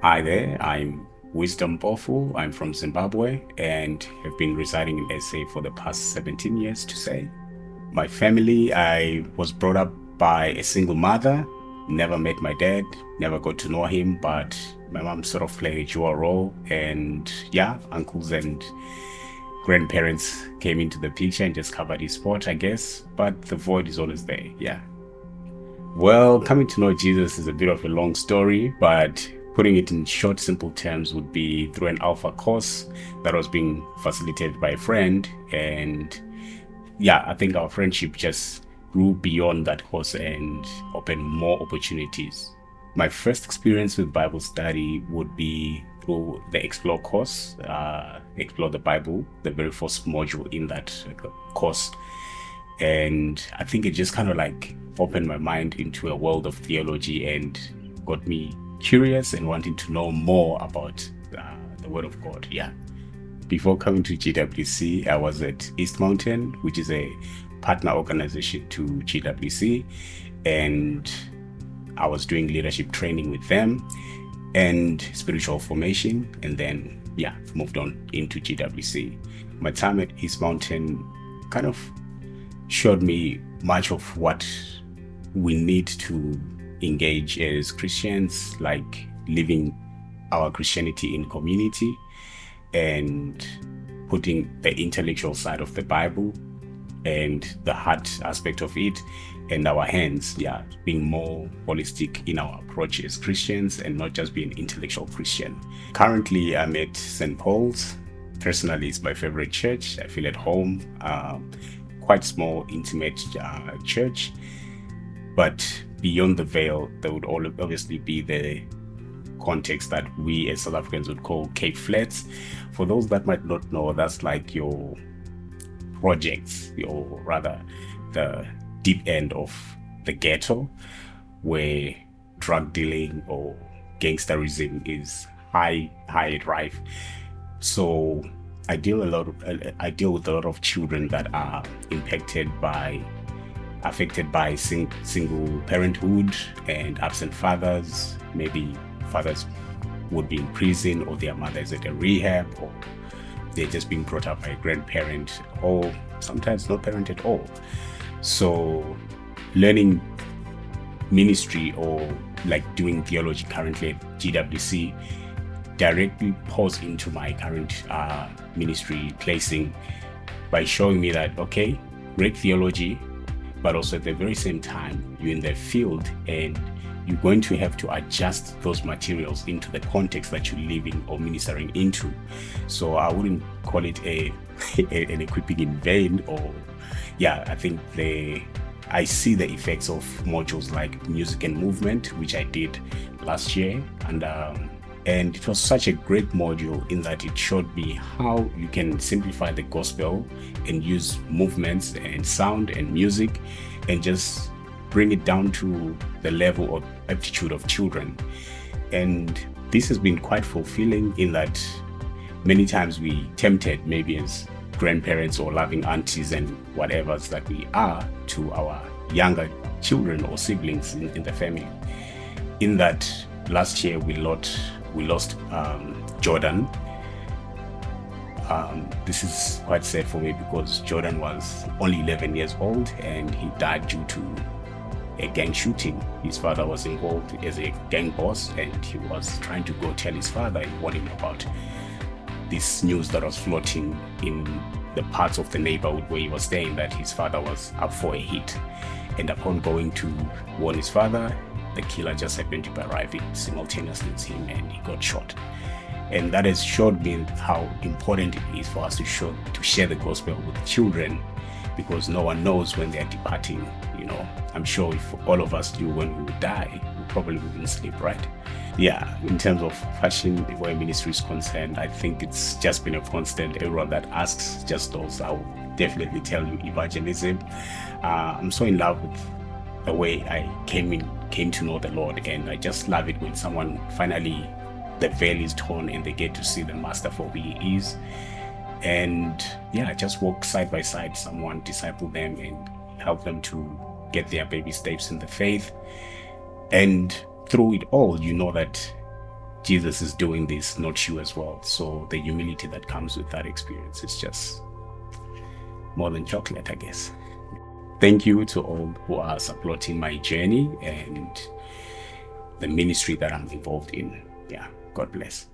Hi there, I'm Wisdom Mpofu. I'm from Zimbabwe and have been residing in SA for the past 17 years to say. My family, I was brought up by a single mother, never met my dad, never got to know him, but my mom sort of played a dual role. And yeah, uncles and grandparents came into the picture and just covered his spot, I guess. But the void is always there, yeah. Well, coming to know Jesus is a bit of a long story, but putting it in short, simple terms would be through an alpha course that was being facilitated by a friend. And yeah, I think our friendship just grew beyond that course and opened more opportunities. My first experience with Bible study would be through the Explore course, Explore the Bible, the very first module in that course. And I think it just kind of like opened my mind into a world of theology and got me curious and wanting to know more about the Word of God. Yeah. Before coming to GWC, I was at East Mountain, which is a partner organization to GWC, and I was doing leadership training with them and spiritual formation, and then yeah, moved on into GWC. My time at East Mountain kind of showed me much of what we need to engage as Christians, like living our Christianity in community and putting the intellectual side of the Bible and the heart aspect of it and our hands, yeah, being more holistic in our approach as Christians and not just being intellectual Christian. Currently, I'm at St. Paul's. Personally, it's my favorite church. I feel at home. Quite small, intimate church, but beyond the veil, there would obviously be the context that we as South Africans would call Cape Flats. For those that might not know, that's like your projects, or rather the deep end of the ghetto, where drug dealing or gangsterism is high rife. So I deal with a lot of children that are affected by single parenthood and absent fathers. Maybe fathers would be in prison, or their mothers at a rehab, or they're just being brought up by a grandparent, or sometimes no parent at all. So learning ministry or like doing theology currently at GWC directly pours into my current ministry placing by showing me that, okay, great theology, but also at the very same time, you're in the field and you're going to have to adjust those materials into the context that you're living or ministering into. So I wouldn't call it an equipping in vain, or yeah, I think I see the effects of modules like music and movement, which I did last year, and it was such a great module in that it showed me how you can simplify the gospel and use movements and sound and music and just bring it down to the level of aptitude of children. And this has been quite fulfilling in that many times we tempted, maybe as grandparents or loving aunties and whatevers that we are, to our younger children or siblings in the family. In that last year we lost Jordan. This is quite sad for me because Jordan was only 11 years old and he died due to a gang shooting. His father was involved as a gang boss, and he was trying to go tell his father and warn him about this news that was floating in the parts of the neighborhood where he was staying, that his father was up for a hit. And upon going to warn his father, the killer just happened to arrive simultaneously as him, and he got shot. And that has showed me how important it is for us to share the gospel with children, because no one knows when they're departing. I'm sure if all of us knew when we would die, we probably wouldn't sleep, right? Yeah, in terms of fashion, where ministry is concerned, I think it's just been a constant. Everyone that asks just knows. I will definitely tell you evangelism. I'm so in love with the way I came to know the Lord, and I just love it when someone finally, the veil is torn and they get to see the master for who he is. And yeah, just walk side by side, someone disciple them and help them to get their baby steps in the faith. And through it all, you know that Jesus is doing this, not you as well. So the humility that comes with that experience is just more than chocolate, I guess. Thank you to all who are supporting my journey and the ministry that I'm involved in. Yeah, God bless.